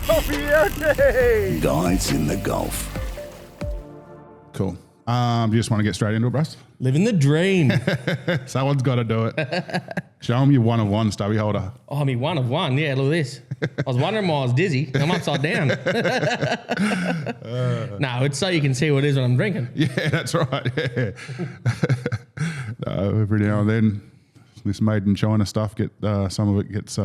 Coffee out day. Guys in the Gulf. Cool. You just want to get straight into it, Bruce? Living the dream. Someone's got to do it. Show them your one of one stubby holder. Oh, I mean, one of one. Yeah, look at this. I was wondering why I was dizzy. I'm upside down. No, it's so you can see what it is when I'm drinking. Yeah, that's right. Yeah. Every now and then, this made in China stuff some of it gets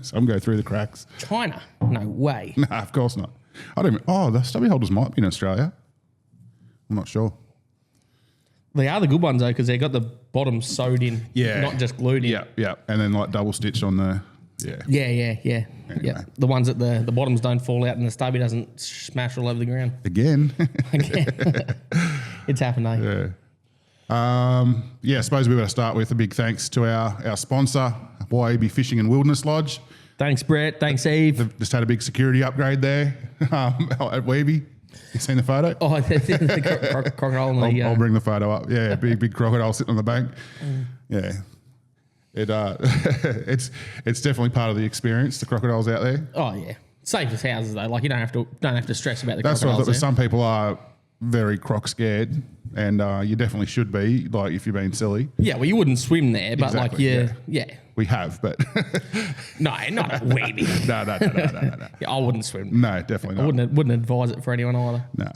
some go through the cracks. China? No way. Nah, of course not. The stubby holders might be in Australia. I'm not sure. They are the good ones though, because they got the bottom sewed in, not just glued in. Yeah, and then like double stitched on the Yeah. Anyway. Yeah. The ones that the bottoms don't fall out and the stubby doesn't smash all over the ground. Again. It's happened, eh? Yeah. I suppose we better start with a big thanks to our sponsor, YAB Fishing and Wilderness Lodge. Thanks, Brett. Thanks, Eve. They've just had a big security upgrade there at Weeby. You seen the photo? Oh, the crocodile in the... I'll bring the photo up. Yeah, big crocodile sitting on the bank. Yeah. It's definitely part of the experience, the crocodiles out there. Oh, yeah. Safe as houses, though. Like, you don't have to stress about the That's crocodiles. That's right. Some people are very croc scared, and you definitely should be, like, if you're being silly. Yeah, well, you wouldn't swim there, but Exactly, like, yeah. We have, but... No, not a Weeby. No. Yeah, I wouldn't swim. No, definitely not. I wouldn't advise it for anyone either. No.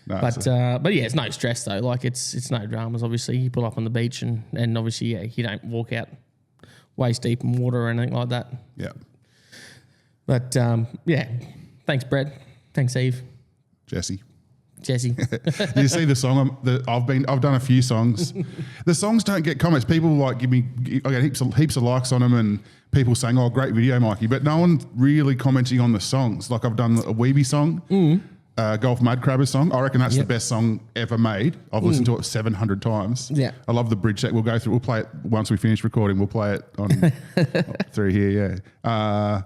But yeah, it's no stress though. Like it's no dramas. Obviously, you pull up on the beach and obviously, you don't walk out waist deep in water or anything like that. Yeah. But yeah, thanks, Brett. Thanks, Eve. Jesse. You see the song? I've done a few songs. The songs don't get comments. People like I get heaps of likes on them, and people saying, "Oh, great video, Mikey," but no one's really commenting on the songs. Like I've done a Weeby song, Golf Mud Crabbers song. I reckon that's the best song ever made. I've listened to it 700 times. Yeah, I love the bridge that we'll go through. We'll play it once we finish recording. We'll play it on through here. Yeah.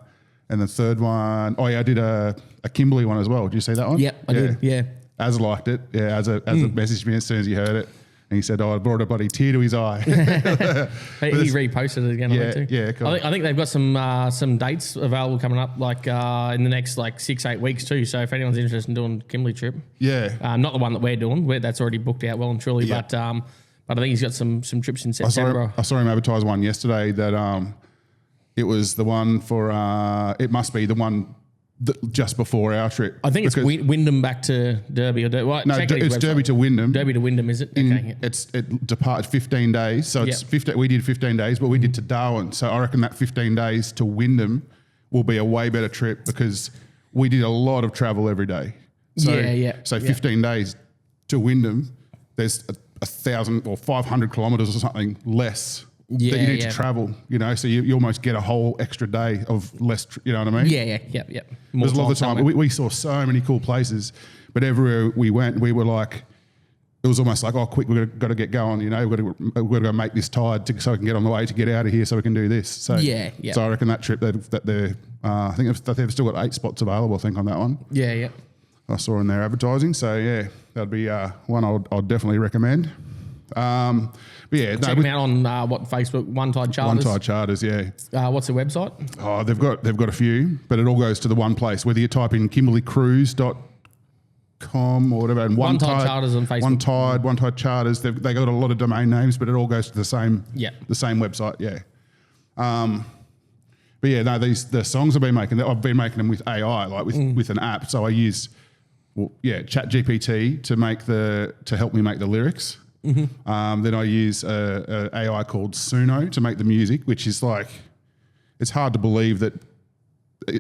And the third one, I did a Kimberley one as well. Did you see that one? Yep, I did. Yeah. Az liked it. Yeah, Az messaged me as soon as he heard it. And he said, I brought a bloody tear to his eye. He reposted it again, I think, too. Yeah, cool. I think they've got some dates available coming up, like in the next 6-8 weeks too. So if anyone's interested in doing Kimberley trip, not the one that we're doing, that's already booked out well and truly. Yeah. But I think he's got some trips in September. I saw him advertise one yesterday that it was the one for it must be the one. Just before our trip. I think it's Wyndham back to Derby. It's Derby to Wyndham. Derby to Wyndham, is it? It departed 15 days. So it's 15. We did 15 days, but we did to Darwin. So I reckon that 15 days to Wyndham will be a way better trip because we did a lot of travel every day. So, So 15 days to Wyndham, there's 1,000 or 500 kilometres or something less that you need to travel, so you almost get a whole extra day of less, you know what I mean? Yeah. There's a lot of the time, we saw so many cool places, but everywhere we went, we were like, it was almost like, oh, quick, we've got to get going, we've got to go make this tide so we can get on the way to get out of here so we can do this. So, so I reckon that trip, I think they've still got 8 spots available, I think, on that one. Yeah. I saw in their advertising. So, yeah, that'd be one I'll definitely recommend. But yeah, check them out on Facebook, One Tide Charters. One Tide Charters, yeah. What's the website? Oh, they've got a few, but it all goes to the one place. Whether you type in KimberleyCruise.com or whatever, and One Tide Charters on Facebook. One Tide Charters. They got a lot of domain names, but it all goes to the same website. Yeah. But yeah, no, the songs I've been making them with AI, like with an app. So I use ChatGPT to help me make the lyrics. Mm-hmm. Then I use a AI called Suno to make the music, which is like, it's hard to believe that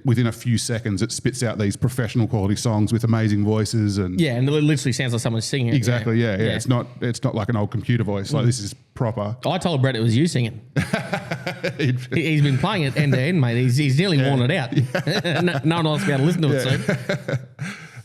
within a few seconds it spits out these professional quality songs with amazing voices and and it literally sounds like someone's singing. Exactly, yeah. It's not like an old computer voice. Like this is proper. I told Brett it was you singing. He's been playing it end to end, mate. He's nearly worn it out. No one else will be able to listen to it soon.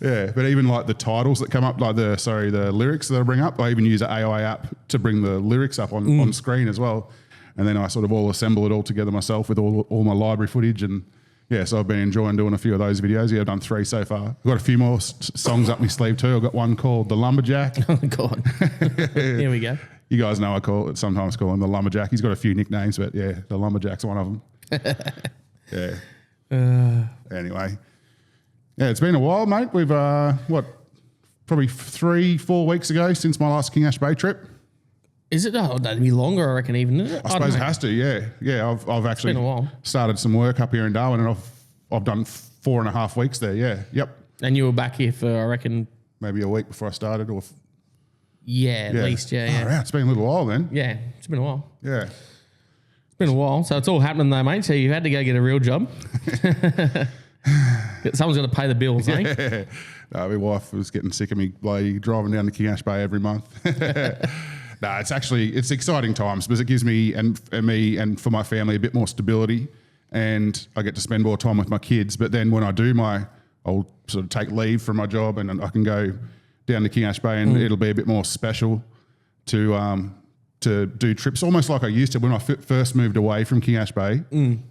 Yeah, but even like the titles that come up, like the lyrics that I bring up, I even use an AI app to bring the lyrics up on screen as well. And then I sort of all assemble it all together myself with all my library footage. And yeah, so I've been enjoying doing a few of those videos. Yeah, I've done 3 so far. I've got a few more songs up my sleeve too. I've got one called The Lumberjack. Oh, God. Here we go. You guys know I sometimes call him The Lumberjack. He's got a few nicknames, but yeah, The Lumberjack's one of them. Yeah. Anyway. Yeah, it's been a while, mate. We've, probably 3-4 weeks ago since my last King Ash Bay trip. Is it? Oh, that'd be longer, I reckon, even. I suppose it has to, yeah. Yeah, I've actually been a while. Started some work up here in Darwin, and I've done 4.5 weeks there, yeah. Yep. And you were back here for, I reckon... Maybe a week before I started, or... At least, yeah. Oh, yeah, it's been a little while then. Yeah, it's been a while. Yeah. It's been a while, so it's all happening though, mate. So you've had to go get a real job. Someone's got to pay the bills, eh? Yeah. No, my wife was getting sick of me bloody driving down to King Ash Bay every month. No, it's exciting times because it gives me and for my family a bit more stability, and I get to spend more time with my kids. But then when I do I'll sort of take leave from my job and I can go down to King Ash Bay, and it'll be a bit more special to do trips almost like I used to when I first moved away from King Ash Bay,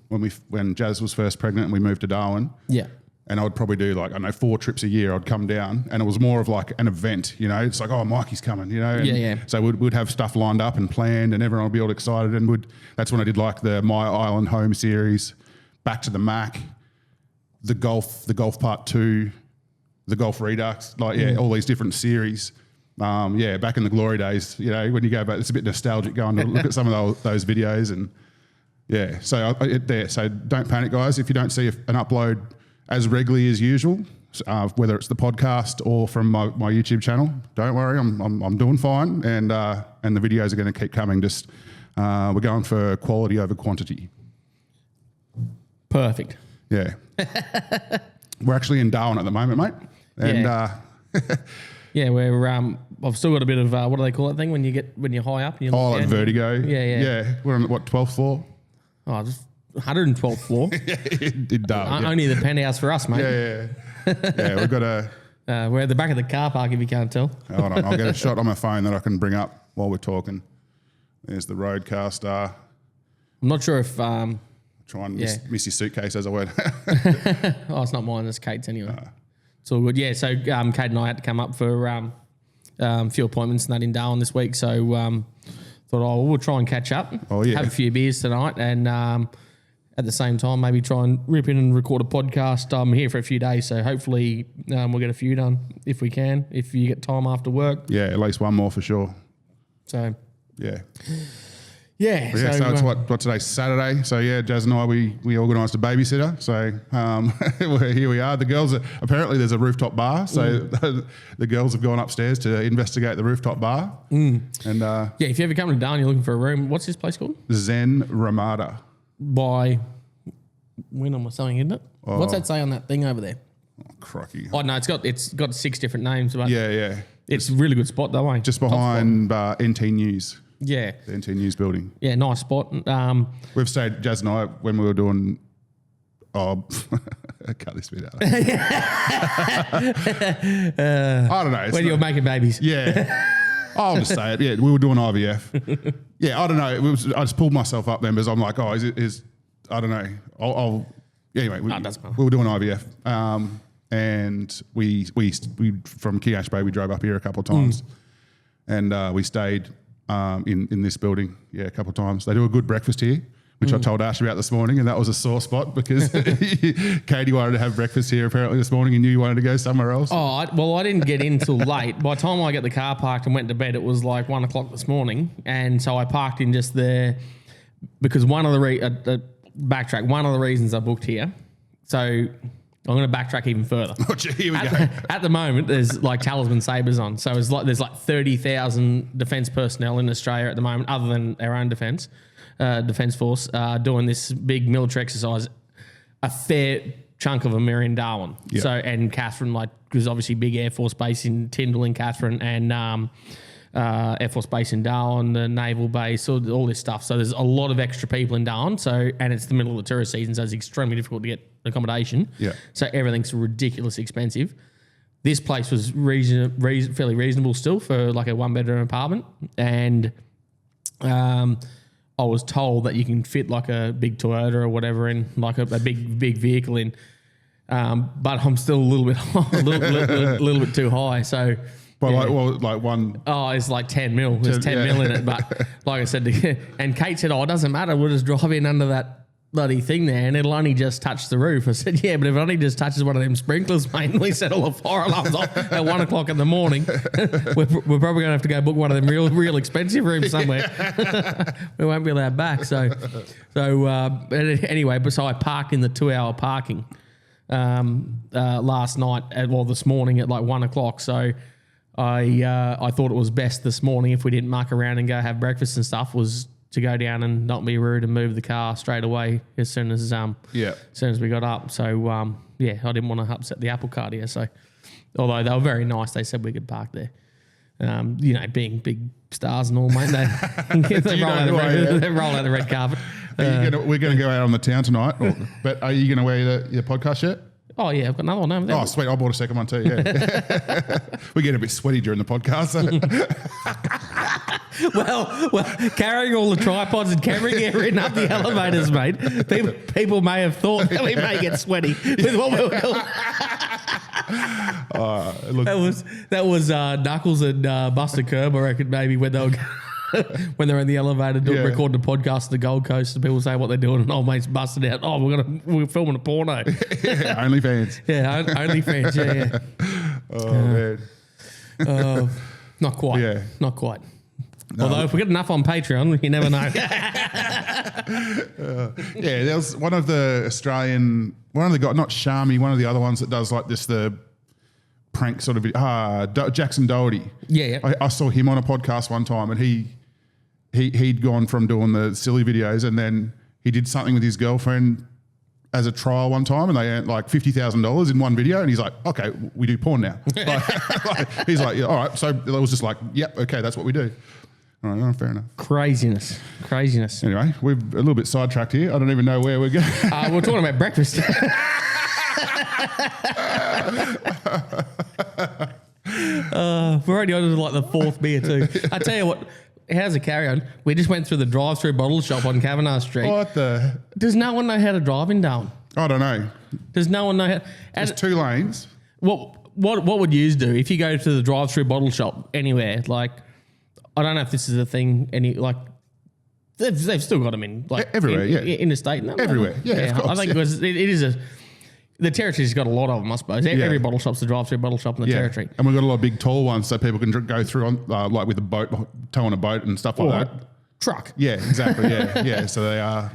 when Jazz was first pregnant and we moved to Darwin. Yeah. And I would probably do 4 trips a year. I'd come down, and it was more of like an event, It's like, oh, Mikey's coming, And so we'd have stuff lined up and planned, and everyone would be all excited. And that's when I did like the My Island Home series, Back to the Mac, the golf part 2, the golf redux, all these different series. Back in the glory days, when you go back, it's a bit nostalgic going to look at some of those videos, and so don't panic, guys, if you don't see an upload as regularly as usual, whether it's the podcast or from my YouTube channel. Don't worry, I'm doing fine, and the videos are going to keep coming. Just we're going for quality over quantity. Perfect. Yeah, we're actually in Darwin at the moment, mate, and yeah, we're I've still got a bit of what do they call that thing when you're high up and you look like vertigo. Yeah. We're on what 12th floor? Oh, just 112th floor. in Darwin. Only the penthouse for us, mate. Yeah, we've got a... we're at the back of the car park, if you can't tell. Hold on, I'll get a shot on my phone that I can bring up while we're talking. There's the Roadcaster. I'm not sure if... Try and miss your suitcase as I went. Oh, it's not mine, it's Kate's anyway. It's all good. Yeah, so Kate and I had to come up for a few appointments and that in Darwin this week, so thought, we'll try and catch up. Oh, yeah. Have a few beers tonight, and... at the same time, maybe try and rip in and record a podcast. I'm here for a few days, so hopefully we'll get a few done if we can, if you get time after work. Yeah, at least one more for sure. So, yeah. Yeah. So it's what today's Saturday. So yeah, Jazz and I, we organised a babysitter. So here we are. The girls apparently there's a rooftop bar. So the girls have gone upstairs to investigate the rooftop bar. And if you ever come to Darwin, you're looking for a room. What's this place called? Zen Ramada. By Wynnum or something, isn't it? Oh. What's that say on that thing over there? Oh, crocky. Oh no, it's got 6 different names. But yeah. It's a really good spot though, eh? Just behind NT News. Yeah. The NT News building. Yeah, nice spot. We've stayed, Jazz and I, when we were doing... Oh, cut this bit out. I don't know. When you're making babies. Yeah. I'll just say it. Yeah, we were doing IVF. Yeah, I don't know. I just pulled myself up then because I'm like, I don't know. Anyway, we were doing IVF. And we from King Ash Bay, we drove up here a couple of times. And we stayed in this building, a couple of times. They do a good breakfast here, which I told Ash about this morning, and that was a sore spot because Katie wanted to have breakfast here apparently this morning, and you wanted to go somewhere else. Oh, I didn't get in till late. By the time I got the car parked and went to bed, it was like 1 o'clock this morning, and so I parked in just there because one of the reasons I booked here. So I'm going to backtrack even further. Oh, gee, here we go. At the moment, there's like Talisman Sabres on, so there's like 30,000 defence personnel in Australia at the moment, other than our own defence force, doing this big military exercise. A fair chunk of them are in Darwin. Yep. So, and Catherine, because obviously big Air Force base in Tyndall in Catherine, and Air Force base in Darwin, the naval base, all this stuff. So there's a lot of extra people in Darwin. So, and it's the middle of the tourist season, so it's extremely difficult to get accommodation. Yeah. So everything's ridiculously expensive. This place was fairly reasonable still for like a 1-bedroom apartment, and I was told that you can fit like a big Toyota or whatever in, like a big vehicle in, but I'm still a little bit too high. So, it's like 10 mil. There's 10 mil in it, but like I said, and Kate said, "Oh, it doesn't matter. We'll just drive in under that bloody thing there and it'll only just touch the roof. I said, yeah, but if it only just touches one of them sprinklers, mate, and we set all the fire alarms off at 1 o'clock in the morning, we're probably going to have to go book one of them real expensive rooms somewhere. We won't be allowed back. So anyway, so I parked in the 2-hour parking last night, this morning at like 1 o'clock. So I thought it was best this morning, if we didn't muck around and go have breakfast and stuff, was to go down and not be rude and move the car straight away as soon as we got up. So I didn't want to upset the apple cart here. So although they were very nice, they said we could park there. Being big stars and all, mate, they roll out the red carpet. We're going to go out on the town tonight. But are you going to wear your podcast shirt? Oh, yeah, I've got another one over there. Oh, sweet. I bought a second one too, yeah. We get a bit sweaty during the podcast. Well, carrying all the tripods and camera gear in up the elevators, mate, people may have thought that we may get sweaty with what we were doing. That was Knuckles and Buster Curb, I reckon, maybe when they were when they're in the elevator recording a podcast on the Gold Coast and people say what they're doing and old mate's busted out. Oh, we're filming a porno. OnlyFans. Yeah, OnlyFans. Yeah. Man. Not quite. Yeah. Not quite. No. Although if we get enough on Patreon, you never know. There was one of the Australian, not Sharmy, one of the other ones that does like this, the prank sort of, Jackson Doherty. Yeah. I saw him on a podcast one time and he'd gone from doing the silly videos and then he did something with his girlfriend as a trial one time and they earned like $50,000 in one video and he's like, okay, we do porn now. He's like, yeah, all right. So it was just like, yep, okay, that's what we do. All right, fair enough. Craziness. Anyway, we're a little bit sidetracked here. I don't even know where we're going. We're talking about breakfast. We're already on to like the fourth beer too. I tell you what, how's the carry on? We just went through the drive-thru bottle shop on Kavanagh Street. What the? Does no one know how to drive in Darwin? I don't know. Does no one know how? There's 2 lanes. What would you do if you go to the drive-thru bottle shop anywhere? Like, I don't know if this is a thing. They've still got them in like everywhere. Interstate. No, everywhere. Yeah, of course, I think it is the territory's got a lot of them, I suppose. Every bottle shop's the drive-through bottle shop in the territory. And we've got a lot of big tall ones so people can go through on like with a boat, towing a boat and stuff like that. Truck. Yeah, exactly. Yeah. So they are.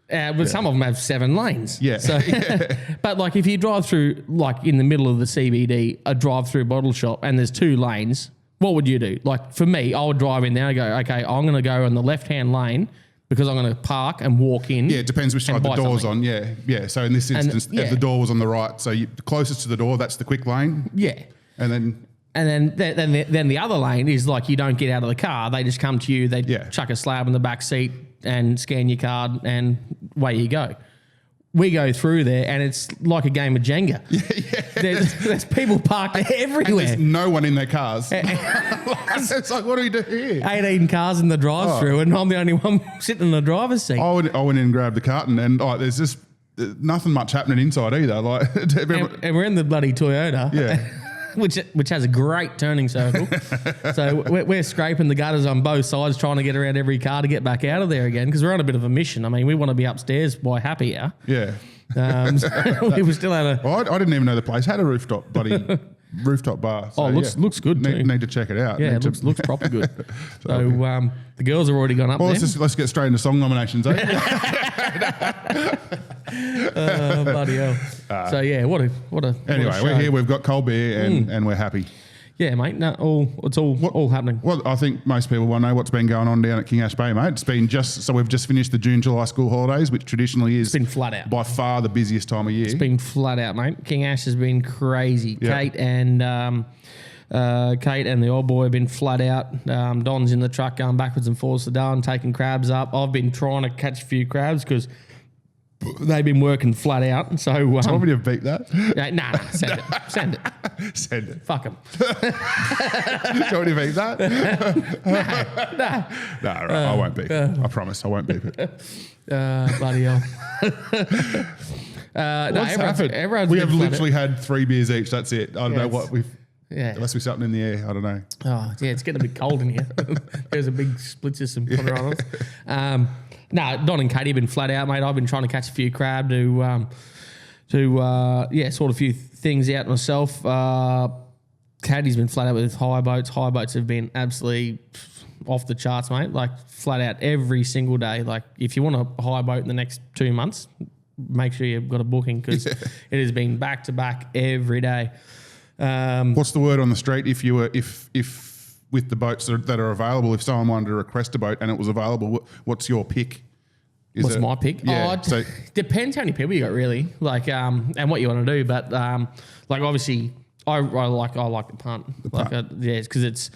But some of them have 7 lanes. Yeah. So, but like if you drive through like in the middle of the CBD, a drive-through bottle shop, and there's 2 lanes, what would you do? Like for me, I would drive in there and go, okay, I'm going to go on the left-hand lane because I'm going to park and walk in. Yeah, it depends which side the door's on. Yeah. So in this instance, if the door was on the right, so closest to the door, that's the quick lane. Yeah. And then the other lane is like you don't get out of the car. They just come to you. They chuck a slab in the back seat and scan your card and away you go. We go through there and it's like a game of Jenga. There's people parked everywhere. And there's no one in their cars. It's like, what do we do here? 18 cars in the drive-thru and I'm the only one sitting in the driver's seat. I went in and grabbed the carton and there's just nothing much happening inside either. Like, and we're in the bloody Toyota. Yeah. Which has a great turning circle. So we're scraping the gutters on both sides, trying to get around every car to get back out of there again because we're on a bit of a mission. I mean, we want to be upstairs by happy hour. Yeah. We were still at I didn't even know the place had a rooftop bar. So, looks good too. Need to check it out. Yeah, it looks proper good. So the girls have already gone up there. Let's get straight into song nominations, bloody hell. So yeah, what a anyway, we're here, we've got cold beer and we're happy. Yeah, mate. No, it's all happening. Well, I think most people want to know what's been going on down at King Ash Bay, mate. It's been we've just finished the June-July school holidays, which traditionally is been flat out. By far the busiest time of year. It's been flat out, mate. King Ash has been crazy. Yep. Kate and the old boy have been flat out. Don's in the truck going backwards and forwards to Darwin, taking crabs up. I've been trying to catch a few crabs because they've been working flat out. So, do you want me to beat that? Nah, send it. Send it. Fuck them. Do you want me to beat that? No, right, I won't beep it. I promise I won't beep it. Bloody hell. What's happened? We have literally had 3 beers each. That's it. I don't know what we've... Yeah. Unless we're something in the air. I don't know. Oh, yeah, it's getting a bit cold in here. There's a big split system coming around us. No, Don and Katie have been flat out, mate. I've been trying to catch a few crab to sort a few things out myself. Katie's been flat out with high boats. High boats have been absolutely off the charts, mate. Like flat out every single day. Like if you want a high boat in the next 2 months, make sure you've got a booking because it has been back to back every day. What's the word on the street if with the boats that are available, if someone wanted to request a boat and it was available, what's your pick? What's my pick? Yeah, depends how many people you got, really. Like, and what you want to do. But like, obviously, I like the punt. Because it's.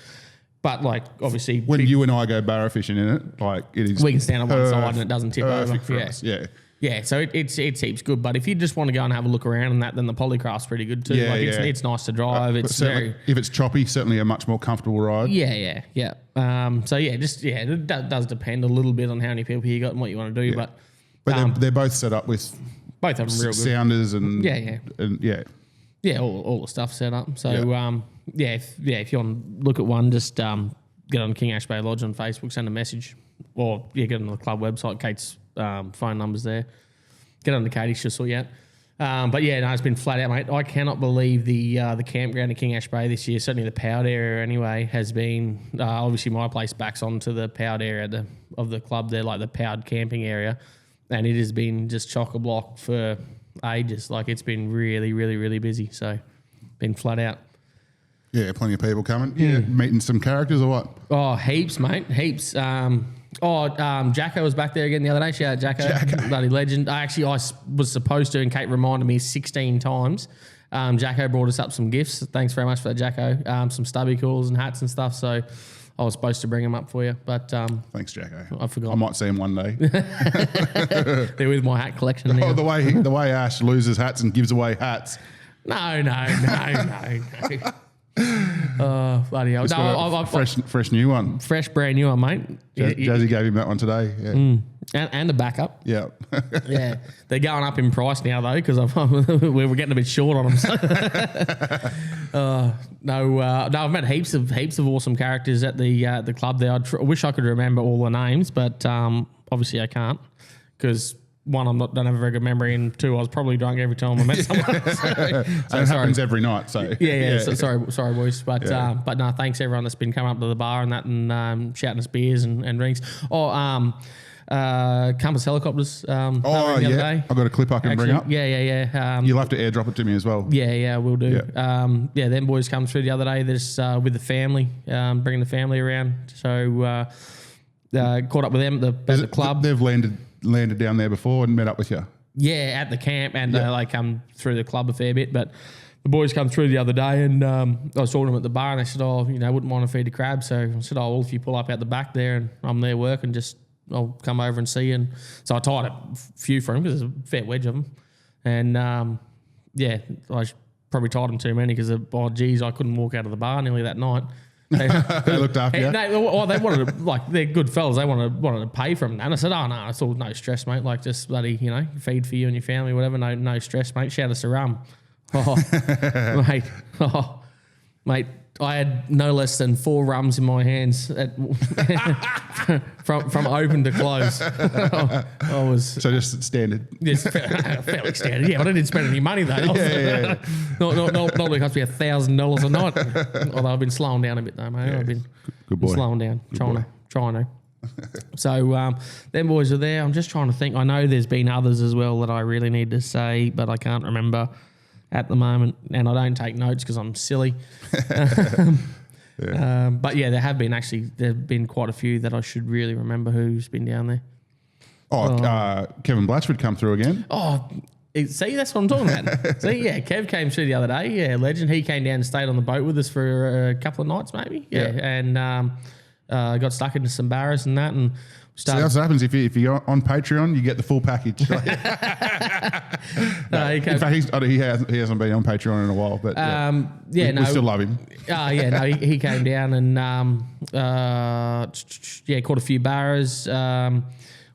But like, obviously, when you and I go barra fishing in it, like it is. We can stand on one side and it doesn't tip over. Yeah. Yeah, so it's heaps good. But if you just want to go and have a look around and that, then the polycraft's pretty good too. It's nice to drive. It's very, if it's choppy, certainly a much more comfortable ride. Yeah. It does depend a little bit on how many people you got and what you want to do. Yeah. But they're both set up with both of them real good sounders and all the stuff set up. So if you want to look at one, just get on King Ash Bay Lodge on Facebook, send a message, or get on the club website. Kate's phone number's there. Get on to Katie, she'll sort you out. It's been flat out, mate. I cannot believe the campground in King Ash Bay this year, certainly the Powd area anyway, has been obviously my place backs onto the Powd area of the club there, like the Powd camping area, and it has been just chock-a-block for ages. Like it's been really, really, really busy. So been flat out. Yeah, plenty of people coming. Yeah, meeting some characters or what? Oh, heaps, mate, heaps. Jacko was back there again the other day. Shout out Jacko. Bloody legend. I was supposed to, and Kate reminded me 16 times. Jacko brought us up some gifts. Thanks very much for that, Jacko. Some stubby cools and hats and stuff. So I was supposed to bring them up for you, but thanks, Jacko. I forgot. I might see him one day. They're with my hat collection now. Oh, the way Ash loses hats and gives away hats. No. Oh, bloody hell. No, fresh new one. Fresh brand new one, mate. Jazzy gave him that one today. Yeah. And the backup. Yeah. Yeah. They're going up in price now, though, because we were getting a bit short on them. So. I've met heaps of awesome characters at the club there. I wish I could remember all the names, but obviously I can't because... One, don't have a very good memory, and two, I was probably drunk every time I met someone. So it happens every night. So So sorry, boys, but no, thanks everyone that's been coming up to the bar and that, and shouting us beers and drinks. Compass Helicopters. The other day. I've got a clip I can bring up. Yeah. You'll have to airdrop it to me as well. Yeah, we'll do. Them boys come through the other day. There's with the family, bringing the family around. So caught up with them at the club. They've landed down there before and met up with you? Yeah, at the camp, and they come through the club a fair bit. But the boys come through the other day, and I was talking to them at the bar, and they said, wouldn't mind to feed a crab. So I said, well, if you pull up out the back there and I'm there working, I'll come over and see you. And so I tied a few for them because there's a fair wedge of them. And I probably tied them too many because, I couldn't walk out of the bar nearly that night. They looked after you. They wanted to, they're good fellas. They wanted to pay for them. And I said, no, it's all no stress, mate. Like, just bloody, feed for you and your family, whatever. No stress, mate. Shout us a rum. Mate, I had no less than 4 rums in my hands from open to close. I was so just standard. Yes, fairly standard. Yeah, but I didn't spend any money though. Not like it cost me $1,000 a night. Although I've been slowing down a bit though, mate. I've been good boy. Slowing down, trying to. So them boys are there. I'm just trying to think. I know there's been others as well that I really need to say, but I can't remember at the moment, and I don't take notes because I'm silly. But there have been quite a few that I should really remember who's been down there. Kevin Blatchford come through again. See, that's what I'm talking about. Kev came through the other day. Yeah, legend. He came down and stayed on the boat with us for a couple of nights maybe. And got stuck into some barras and that, and so that's what happens if you're on Patreon, you get the full package. In fact, he hasn't been on Patreon in a while, but we still love him. He came down and caught a few barras. I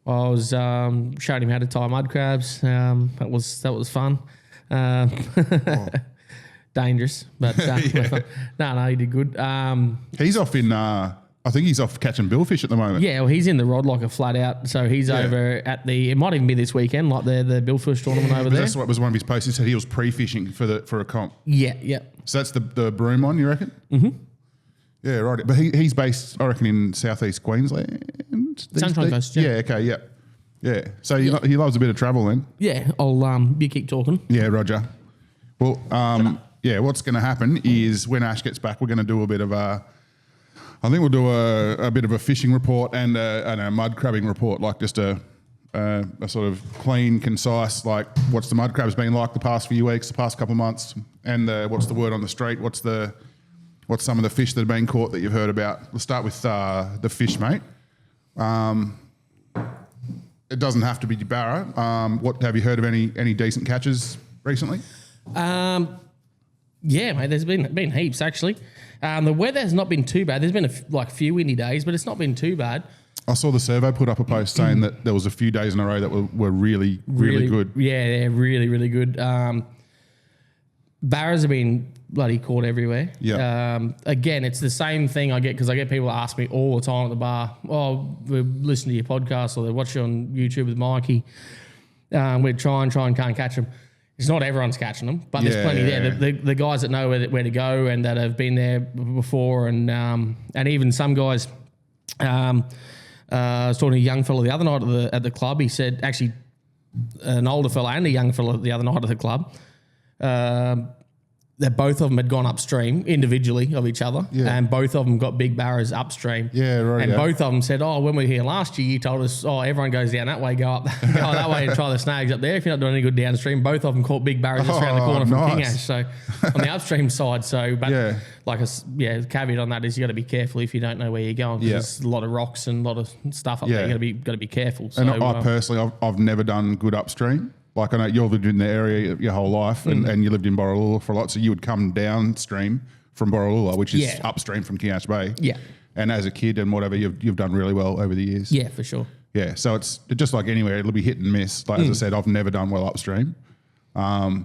was showing him how to tie mud crabs. That was fun. Dangerous, but no, he did good. He's off in. I think he's off catching billfish at the moment. Yeah, well, he's in the rod locker flat out. So he's over at it might even be this weekend, like the billfish tournament over there. That's what was one of his posts. He said he was pre-fishing for a comp. Yeah. So that's the broom one, you reckon? Mm-hmm. Yeah, right. But he's based, I reckon, in southeast Queensland. Sunshine Coast, yeah. Okay, yeah. Yeah. So he loves a bit of travel then. Yeah, you keep talking. Yeah, Roger. Well, what's going to happen is when Ash gets back, we're going to do a bit of I think we'll do a bit of a fishing report and a mud crabbing report, like just a sort of clean, concise, like what's the mud crabs been like the past few weeks, the past couple of months, and what's the word on the street, what's some of the fish that have been caught that you've heard about. We'll start with the fish, mate. It doesn't have to be Barra. What have you heard of any decent catches recently? Yeah, mate. There's been heaps actually. The weather has not been too bad. There's been a few windy days, but it's not been too bad. I saw the Servo put up a post saying that there was a few days in a row that were really, really good. Yeah, they're really, really good. Barras have been bloody caught everywhere. Yeah. Again, it's the same thing I get because I get people ask me all the time at the bar, we listen to your podcast or they watch you on YouTube with Mikey. We try and can't catch them. It's not everyone's catching them, but there's plenty there. The guys that know where to go and that have been there before, and even some guys. I was talking to a young fellow the other night at the club. He said, actually, an older fellow and a young fellow the other night at the club. That both of them had gone upstream individually of each other, and both of them got big barrows upstream. Yeah, right. And both of them said, when we were here last year, you told us, everyone goes down that way, go that way and try the snags up there. If you're not doing any good downstream, both of them caught big barrows just around the corner from King Ash. So on the upstream side, the caveat on that is you got to be careful if you don't know where you're going because there's a lot of rocks and a lot of stuff up there. You got to be careful. So, and I personally, I've never done good upstream. Like I know you've lived in the area your whole life and you lived in Borroloola for a lot, so you would come downstream from Borroloola, which is upstream from King Ash Bay. Yeah. And as a kid and whatever, you've done really well over the years. Yeah, for sure. Yeah, so it's just like anywhere, it'll be hit and miss. Like as I said, I've never done well upstream. So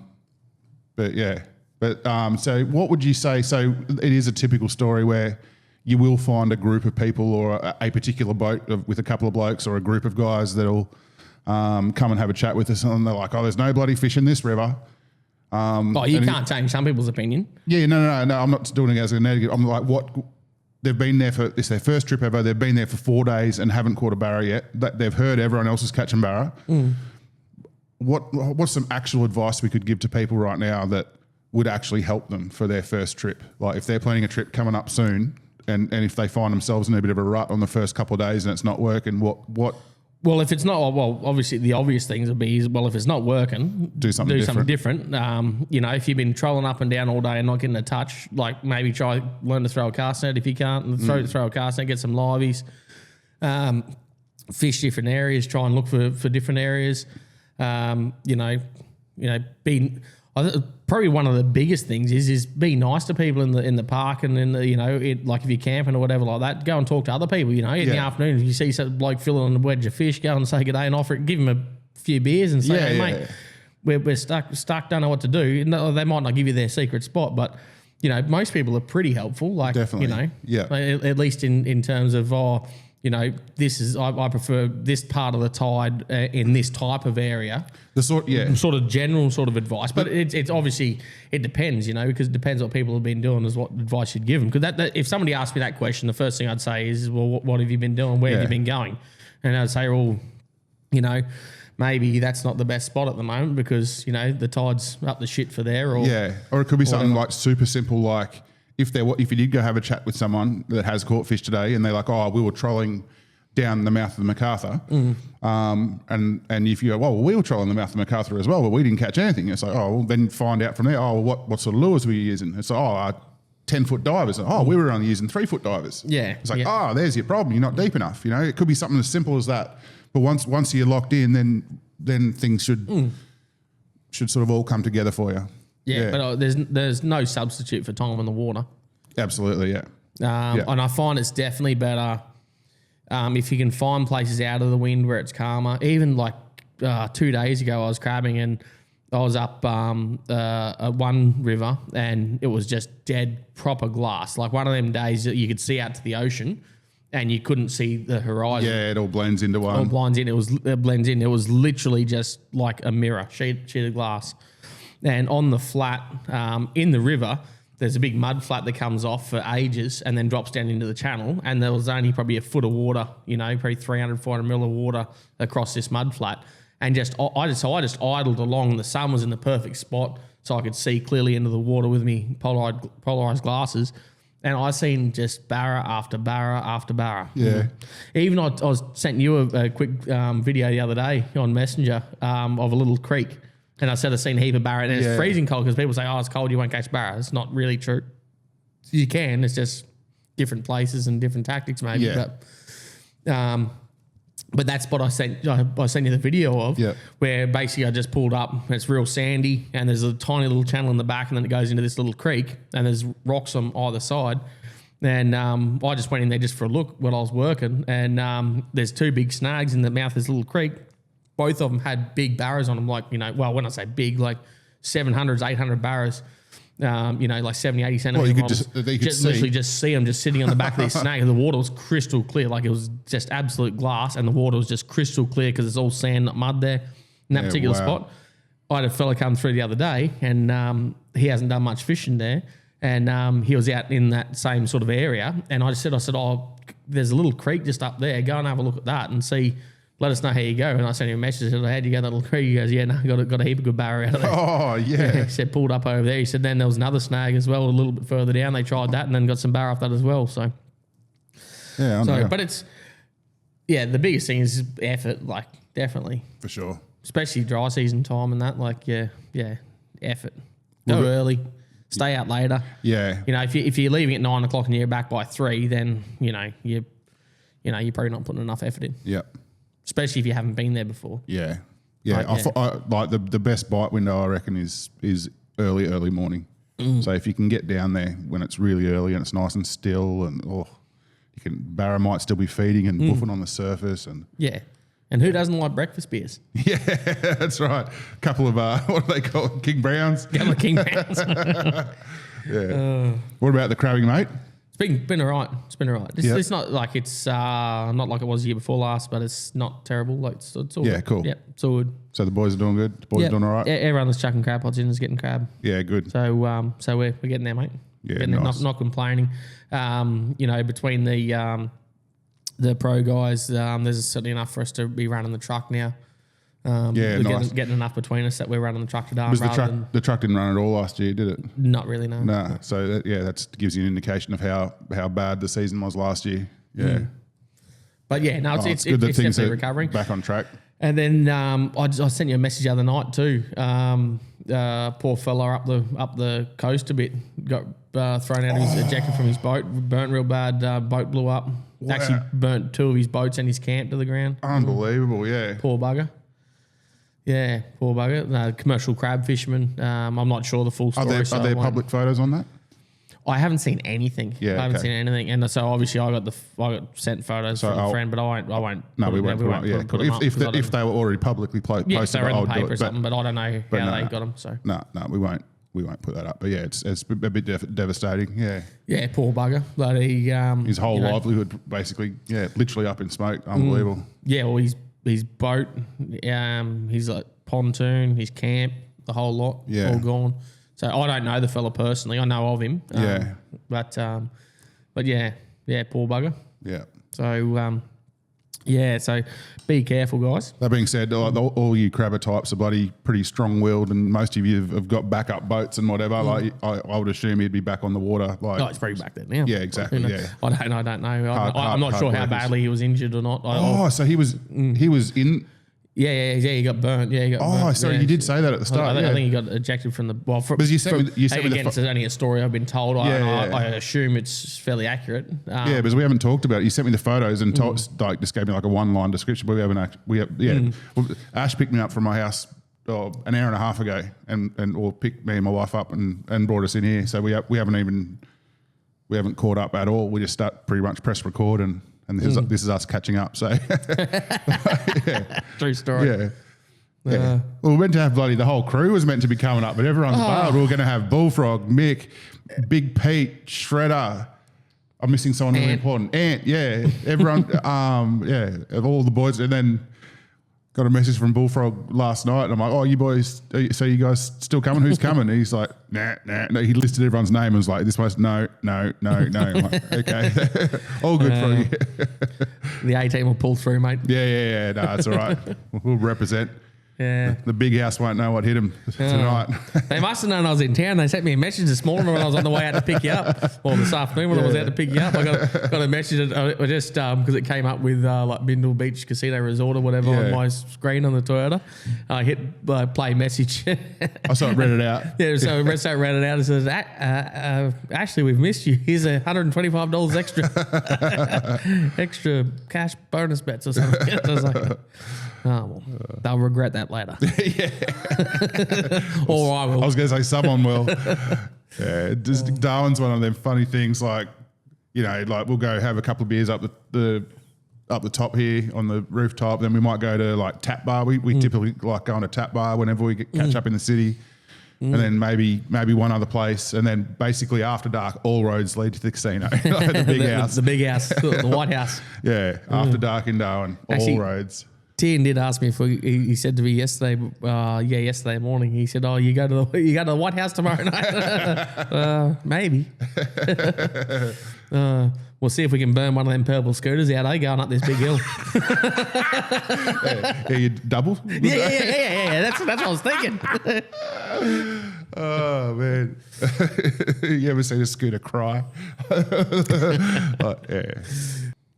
what would you say? So it is a typical story where you will find a group of people or a particular boat with a couple of blokes or a group of guys that'll come and have a chat with us, and they're like, there's no bloody fish in this river. You can't change some people's opinion. Yeah, no, I'm not doing it as a negative. I'm like, they've been there it's their first trip ever. They've been there for 4 days and haven't caught a barra yet. They've heard everyone else is catching barra. What's some actual advice we could give to people right now that would actually help them for their first trip? Like if they're planning a trip coming up soon and if they find themselves in a bit of a rut on the first couple of days and it's not working, what? Well, if it's not, obviously the obvious things would be, if it's not working, do something different. If you've been trolling up and down all day and not getting a touch, like maybe learn to throw a cast net if you can't, and throw a cast net, get some liveys, fish different areas, try and look for different areas. Probably one of the biggest things is be nice to people in the park and in the, like if you're camping or whatever like that, go and talk to other people, in the afternoon. If you see some bloke filling a wedge of fish, go and say good day and offer it, give him a few beers and say, hey, mate, we're stuck, don't know what to do. And they might not give you their secret spot, but, most people are pretty helpful. Like, definitely. At least in terms of, this is, I prefer this part of the tide in this type of area. The sort of general sort of advice, but it's obviously it depends, because it depends what people have been doing is what advice you'd give them. Because that if somebody asked me that question, the first thing I'd say is, well, what have you been doing? Where have you been going? And I'd say, maybe that's not the best spot at the moment because the tide's up the shit for there. Or it could be something like super simple, like. If you did go have a chat with someone that has caught fish today and they're like, we were trolling down the mouth of the MacArthur, and if you go, we were trolling the mouth of the MacArthur as well, but we didn't catch anything. It's like, then find out from there, what sort of lures were you using? It's like, 10-foot divers. We were only using 3-foot divers. Yeah. It's like, there's your problem. You're not deep enough. It could be something as simple as that. But once you're locked in, then things should sort of all come together for you. Yeah, but there's no substitute for time in the water. Absolutely, yeah. And I find it's definitely better if you can find places out of the wind where it's calmer. Even like 2 days ago, I was crabbing and I was up one river and it was just dead proper glass. Like one of them days that you could see out to the ocean and you couldn't see the horizon. Yeah, it all blends into one. It blends in. It was literally just like a mirror, sheet of glass. And on the flat in the river, there's a big mud flat that comes off for ages and then drops down into the channel. And there was only probably a foot of water, probably 300, 400 mil of water across this mud flat. And I just idled along. The sun was in the perfect spot, so I could see clearly into the water with me polarized glasses. And I seen just barra after barra after barra. Yeah. Even I was sent you a quick video the other day on Messenger of a little creek. And I said I seen a heap of barra. And it's freezing cold because people say, it's cold, you won't catch barra. It's not really true. You can. It's just different places and different tactics maybe. Yeah. But that's what I sent you the video of, where basically I just pulled up, and it's real sandy, and there's a tiny little channel in the back, and then it goes into this little creek, and there's rocks on either side. And I just went in there just for a look while I was working, and there's 2 big snags in the mouth of this little creek. Both of them had big barras on them, like, when I say big, like 700s, 800 barras. Like 70, 80 centimeters. Well, you could literally just see them just sitting on the back of this snag. And the water was crystal clear. Like it was just absolute glass, and the water was just crystal clear because it's all sand, not mud there in that particular spot. I had a fella come through the other day, and he hasn't done much fishing there. And he was out in that same sort of area. And I said, there's a little creek just up there. Go and have a look at that and see. Let us know how you go. And I sent him a message. I said, how'd you go that little creek? He goes, got a heap of good barra out of there. Oh, yeah. He said, pulled up over there. He said, then there was another snag as well, a little bit further down. They tried that and then got some barra off that as well. So, but it's, the biggest thing is effort, like, definitely. For sure. Especially dry season time and that, like, effort. Go early, stay out later. Yeah. If you're leaving at 9 o'clock and you're back by 3, then, you're probably not putting enough effort in. Yep. Especially if you haven't been there before. Yeah. Yeah. I like the best bite window, I reckon, is early morning. So if you can get down there when it's really early and it's nice and still, and barra might still be feeding and buffing on the surface, and and who doesn't like breakfast beers? Yeah, that's right. A couple of what do they call it? King Browns. Couple of King Browns. What about the crabbing, mate? It's been all right. It's been all right. It's not like not like it was the year before last, but it's not terrible. Like it's all good. Cool. Yeah, it's all good. So the boys are doing good. The boys are doing all right. Everyone that's chucking crab pots in is getting crab. Yeah, good. So we're getting there, mate. Yeah, nice. Not complaining. Between the pro guys, there's certainly enough for us to be running the truck now. We're getting enough between us that we're running the truck to Darwin. The truck didn't run at all last year, did it? Not really, no. No. So that gives you an indication of how bad the season was last year. Yeah. But it's good that it's definitely recovering. Back on track. And then I sent you a message the other night too. Poor fella up the coast a bit got thrown out of his ejected from his boat, burnt real bad. Boat blew up. Wow. Actually burnt 2 of his boats and his camp to the ground. Unbelievable, yeah. Poor bugger. Yeah, poor bugger. Commercial crab fisherman. I'm not sure the full story. Are there public photos on that? I haven't seen anything. Yeah, I haven't seen anything, and so obviously I got sent photos from a friend, but I won't. No, we won't. If they were already publicly posted, if they were in the paper or something, but I don't know how they got them. So no, we won't. We won't put that up. But yeah, it's a bit devastating. Yeah. Yeah, poor bugger. But his whole livelihood basically, literally up in smoke. Unbelievable. Yeah, well, his boat, his pontoon, his camp, the whole lot, all gone. So I don't know the fella personally. I know of him. But poor bugger. Yeah. So so be careful, guys. That being said, all you crabber types are bloody pretty strong-willed, and most of you have got backup boats and whatever. Like I would assume he'd be back on the water. It's probably back there now. Yeah, exactly. Yeah. I don't know. I'm not sure how badly he was injured or not. So he was in. Yeah, he got burnt. Yeah, he got burnt. Sorry, you did say that at the start. I think he got ejected from the... Because you sent me it's only a story I've been told. I assume it's fairly accurate. Because we haven't talked about it. You sent me the photos and just gave me like a one-line description, but we haven't... Well, Ash picked me up from my house an hour and a half ago or picked me and my wife up and brought us in here. So we haven't caught up at all. We just pretty much press record and this is us catching up. So true story. Yeah. Well, we're meant to have the whole crew was meant to be coming up, but everyone's bailed. We were going to have Bullfrog, Mick, Big Pete, Shredder. I'm missing someone really important. Ant, yeah. Everyone, of all the boys. And then got a message from Bullfrog last night. And I'm like, oh, you boys, so you guys still coming? Who's coming? And he's like, nah. No, he listed everyone's name and was like, this place, no. I'm like, okay. All good for you. The A-team will pull through, mate. Yeah. No, it's all right. We'll represent. Yeah. The big house won't know what hit him tonight. They must have known I was in town. They sent me a message this morning when I was on the way out to pick you up, or this afternoon when I was out to pick you up. I got a message just because it came up with like Bindle Beach Casino Resort or whatever on my screen on the Toyota. I hit play message. I saw it read it out. Yeah, so read it out. It says, Ashley, we've missed you. Here's $125 extra cash bonus bets or something. I was like, oh, well, they'll regret that later. Yeah. Or I will. I was going to say someone will. Yeah, just Darwin's one of them funny things like, like we'll go have a couple of beers up the top here on the rooftop. Then we might go to like tap bar. We typically like going to tap bar whenever we catch up in the city. And then maybe one other place. And then basically after dark, all roads lead to the casino. The big house. The big house, the White House. Yeah, after dark in Darwin, all roads. Tian did ask me if he said to me yesterday morning. He said, "Oh, you go to the White House tomorrow night?" Maybe. We'll see if we can burn one of them purple scooters out. Going up this big hill. Yeah, you double. Yeah. That's what I was thinking. Oh man, you ever seen a scooter cry? Yeah.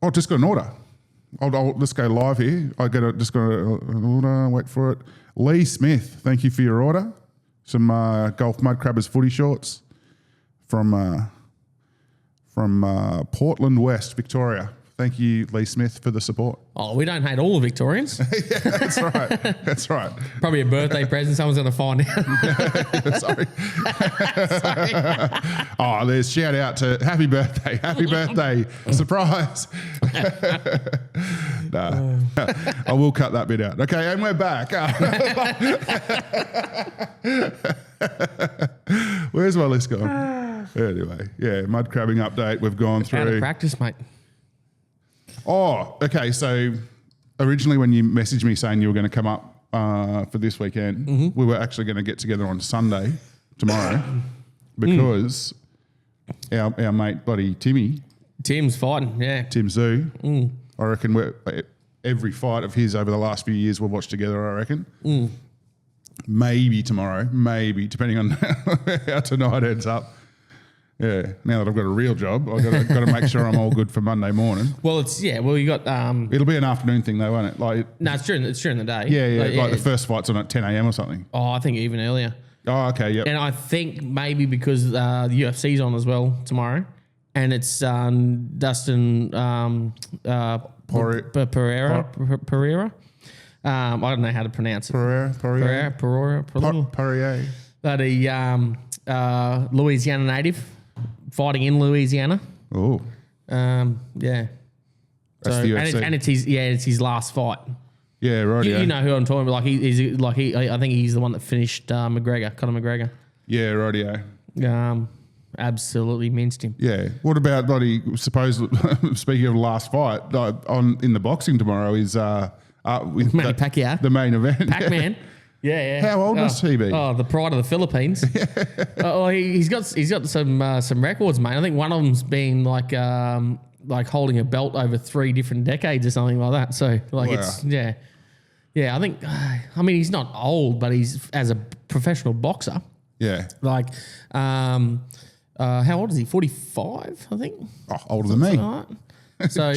I just got an order. Let's go live here. Just got an order. Wait for it. Lee Smith, thank you for your order. Some Golf Mud Crabbers footy shorts from Portland West, Victoria. Thank you, Lee Smith, for the support. Oh, we don't hate all the Victorians. Yeah, that's right. Probably a birthday present. Someone's going to find out. Sorry. Oh, there's shout out to happy birthday, surprise. No, I will cut that bit out. Okay, and we're back. Where's my list gone? Anyway, yeah, mud crabbing update. We've gone through. Out of practice, mate. Oh, okay. So originally when you messaged me saying you were going to come up for this weekend, we were actually going to get together on Sunday, tomorrow, because our mate, buddy Tim's fighting, yeah. Tim Zoo, I reckon every fight of his over the last few years we'll watch together, I reckon. Maybe tomorrow, depending on how tonight ends up. Yeah, now that I've got a real job, I've got to make sure I'm all good for Monday morning. Well, you got... It'll be an afternoon thing though, won't it? No, it's during the day. Yeah, the first fight's on at 10 a.m. or something. Oh, I think even earlier. Oh, okay, yep. And I think maybe because the UFC's on as well tomorrow, and it's Dustin Pereira. I don't know how to pronounce it. Pereira. But a Louisiana native fighting in Louisiana. Oh. Yeah. That's the UFC. And it's his last fight. Yeah, right. You know who I'm talking about. I think he's the one that finished Conor McGregor. Yeah, rightio. Absolutely minced him. Yeah. What about speaking of last fight, in the boxing tomorrow is Manny Pacquiao, the main event. Pac-Man. Yeah. How old must he be? Oh, the pride of the Philippines. He's got some records, mate. I think one of them's been like holding a belt over 3 different decades or something like that. So It's I think he's not old, but he's as a professional boxer. Yeah. How old is he? 45, I think. Oh, older than me. Right. So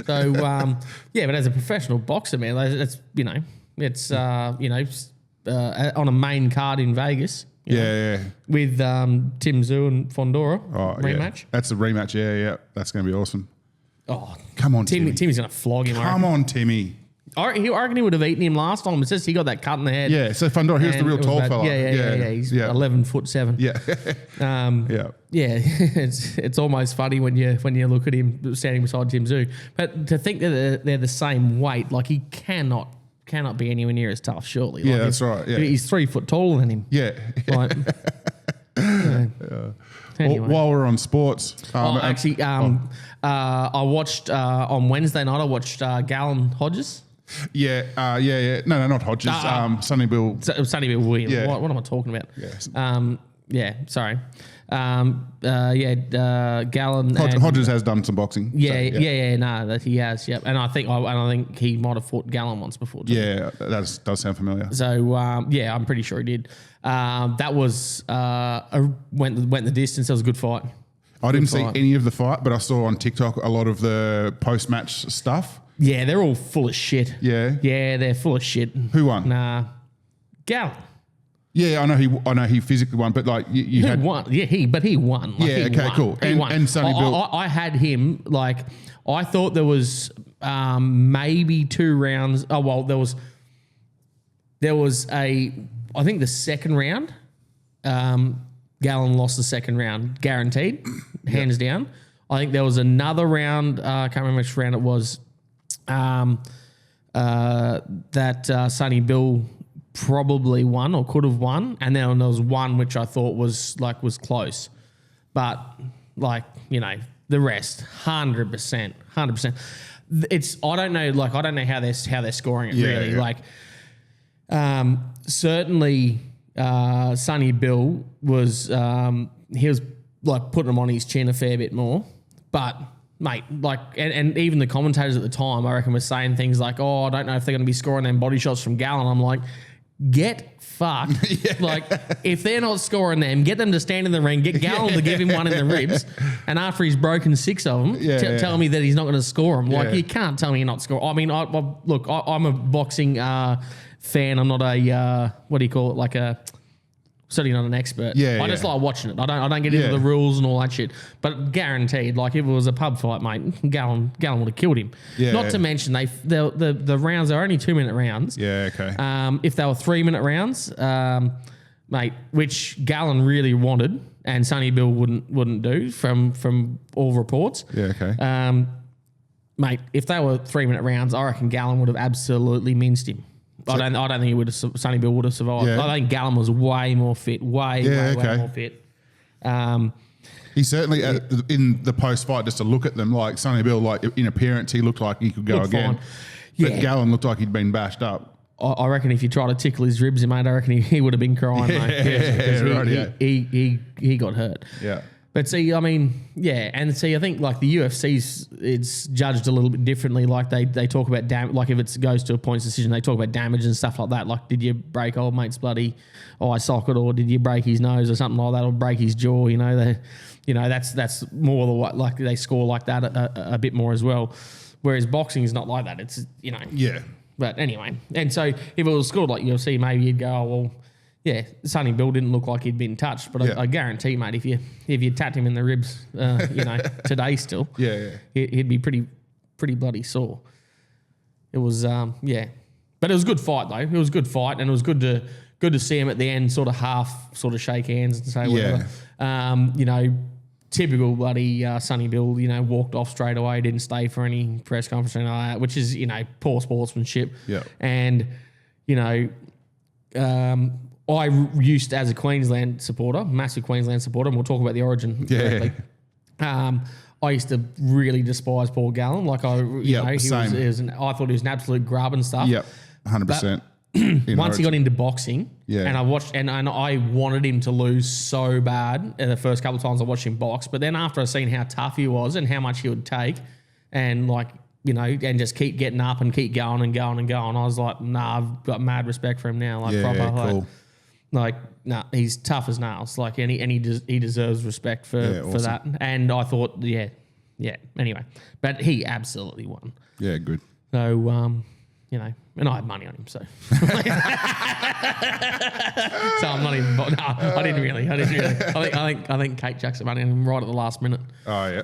but as a professional boxer, man, that's it's on a main card in Vegas. With Tim Zoo and Fondora rematch. Yeah. That's a rematch. Yeah. That's going to be awesome. Oh, come on, Timmy. Timmy's going to flog him. Come on, Timmy. I reckon he would have eaten him last time. It's just he got that cut in the head. Yeah, so Fondora, he was the real tall fella. Yeah. He's 11'7". Yeah. Yeah, it's almost funny when you look at him standing beside Tim Zoo. But to think that they're the same weight, like he cannot be anywhere near as tough, surely. Yeah, that's right. Yeah. He's 3 foot taller than him. Yeah. Anyway. While we're on sports, I watched on Wednesday night. I watched Gallon Hodges. Yeah. No, not Hodges. Sonny Bill. Sonny Bill Williams. Yeah. What am I talking about? Yes. Sorry. Gallon. Hodges has done some boxing. No, that he has. Yep. And I think he might have fought Gallon once before too. Yeah, that does sound familiar. So I'm pretty sure he did. That was went the distance. That was a good fight. I didn't see any of the fight, but I saw on TikTok a lot of the post-match stuff. Yeah, they're all full of shit. Yeah, they're full of shit. Who won? Gallon. Yeah, I know he physically won, but like you had won. Yeah, he won. Like, yeah, okay, won. cool. He won. And Sonny Bill. I had him like I thought there was maybe 2 rounds. Oh well, there was I think the second round. Gallon lost the second round, guaranteed, hands down. I think there was another round. I can't remember which round it was. That Sonny Bill probably won or could have won, and then there was one which I thought was close, but the rest 100%. It's I don't know how they're scoring it really. Yeah. Certainly Sonny Bill was he was like putting him on his chin a fair bit more, but. Mate, and even the commentators at the time, I reckon, were saying things like, "Oh, I don't know if they're going to be scoring them body shots from Gallon." I'm like, get fucked. If they're not scoring them, get them to stand in the ring, get Gallon to give him one in the ribs, and after he's broken 6 of them, tell me that he's not going to score them. You can't tell me you're not scoring. I mean, I'm a boxing fan. I'm not a what do you call it? Like a certainly not an expert. I just like watching it. I don't get into the rules and all that shit. But guaranteed, like if it was a pub fight, mate, Gallon would have killed him. Not to mention the rounds are only 2-minute rounds. Yeah, okay. If they were 3-minute rounds, mate, which Gallon really wanted and Sonny Bill wouldn't do from all reports. Yeah, okay. Mate, if they were 3-minute rounds, I reckon Gallon would have absolutely minced him. I don't think he would have. Sonny Bill would have survived. Yeah. I think Gallon was way more fit. Way more fit. He certainly in the post fight, just to look at them, like Sonny Bill, like in appearance, he looked like he could go again. But Gallon looked like he'd been bashed up. I reckon if you try to tickle his ribs, mate, I reckon he would have been crying, mate. He got hurt. Yeah. But see, I mean, I think like the UFC's, it's judged a little bit differently. Like they talk about like if it goes to a points decision, they talk about damage and stuff like that. Like, did you break old mate's bloody eye socket, or did you break his nose or something like that, or break his jaw? That's more the what like they score like that a bit more as well. Whereas boxing is not like that. It's Yeah. But anyway, and so if it was scored like UFC, maybe you'd go, oh well. Yeah, Sonny Bill didn't look like he'd been touched, but I guarantee, mate, if you tapped him in the ribs, today still, he'd be pretty bloody sore. It was, but it was a good fight though. It was a good fight, and it was good to see him at the end, sort of shake hands and say whatever. Typical bloody Sonny Bill, walked off straight away, didn't stay for any press conference or anything like that, which is poor sportsmanship. Yeah, and I used as a Queensland supporter, massive Queensland supporter, and we'll talk about the origin directly. I used to really despise Paul Gallon. Like I thought he was an absolute grub and stuff. Yep, 100%. Once he got into boxing, and I watched, and I wanted him to lose so bad in the first couple of times I watched him box. But then after I seen how tough he was and how much he would take, and and just keep getting up and keep going and going and going, I was like, nah, I've got mad respect for him now. Like proper, cool. He's tough as nails. Like, and he deserves respect for that. And I thought, anyway, but he absolutely won. Yeah, good. So, and I had money on him, so. So I'm not even. No, I didn't really. I think Kate chucks some money on him right at the last minute. Oh yeah.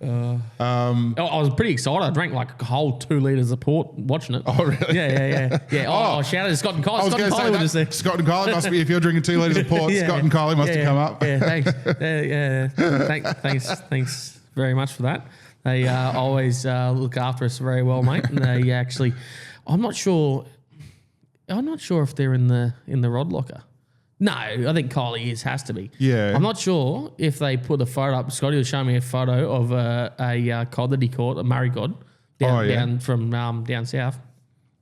So. I was pretty excited. I drank like a whole 2 litres of port watching it. Oh, really? Yeah. Oh, shout out to Scott and Kylie. Scott and Kylie were just there. Scott and Kylie must be, if you're drinking 2 litres of port, Scott and Kylie must have come up. Yeah, thanks. Thanks very much for that. They always look after us very well, mate. And they actually, I'm not sure if they're in the rod locker. No, I think Kylie has to be. Yeah. I'm not sure if they put a photo up. Scotty was showing me a photo of a cod that he caught, a Murray cod, down from down south.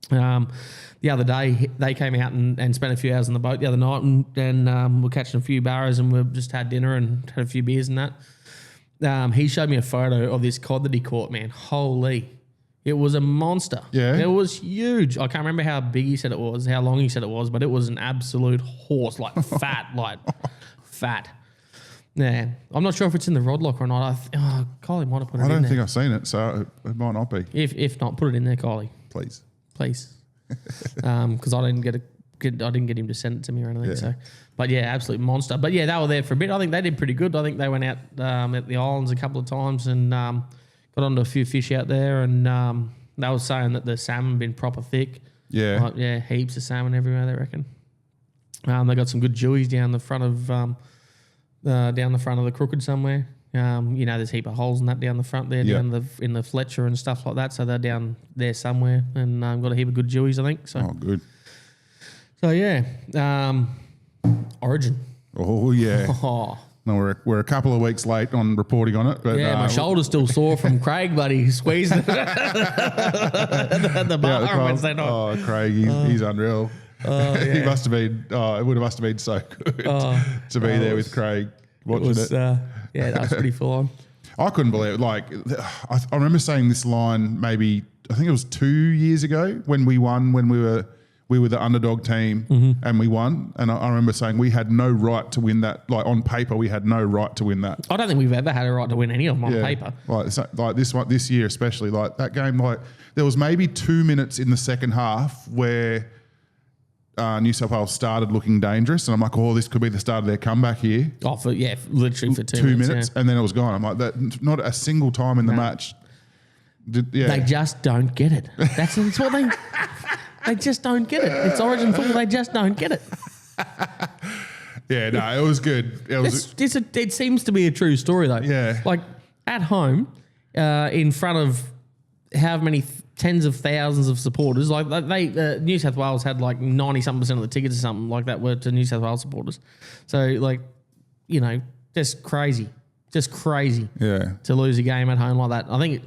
The other day, they came out and spent a few hours on the boat the other night, and we're catching a few barras, and we've just had dinner and had a few beers and that. He showed me a photo of this cod that he caught, man. Holy. It was a monster. Yeah. It was huge. I can't remember how big he said it was, how long he said it was, but it was an absolute horse, like fat. Yeah. I'm not sure if it's in the rod lock or not. Kylie might have put it in there. I don't think I've seen it, so it might not be. If not, put it in there, Kylie. Please. Because I didn't get him to send it to me or anything. Yeah. So, but yeah, absolute monster. But yeah, they were there for a bit. I think they did pretty good. I think they went out at the islands a couple of times and got onto a few fish out there, and they were saying that the salmon been proper thick. Yeah, like, heaps of salmon everywhere. They reckon. They got some good jewies down the front of the crooked somewhere. There's a heap of holes in that down the front there, down in the Fletcher and stuff like that. So they're down there somewhere, and got a heap of good jewies, I think. So. Oh, good. So yeah, Origin. Oh yeah. No, we're a couple of weeks late on reporting on it, but my shoulder's still sore from Craig, buddy, squeezing it at the bar on Wednesday night. Oh, Craig, he's unreal. He must have been. It must have been so good to be there with Craig watching it. That was pretty full on. I couldn't believe it. Like, I remember saying this line maybe, I think it was 2 years ago when we won, when we were the underdog team and we won. And I remember saying we had no right to win that. Like, on paper, we had no right to win that. I don't think we've ever had a right to win any of them on paper. Like this year especially, like that game, like there was maybe 2 minutes in the second half where New South Wales started looking dangerous, and I'm like, this could be the start of their comeback here. Literally for two minutes. And then it was gone. I'm like, that not a single time in the match. They just don't get it. That's what they... They just don't get it. It's Origin football. They just don't get it. Yeah, no, it was good. It seems to be a true story, though. Yeah. Like, at home, in front of how many tens of thousands of supporters, like New South Wales had like 90-something% of the tickets or something like that were to New South Wales supporters. So, like, just crazy. Just crazy. Yeah. To lose a game at home like that. I think,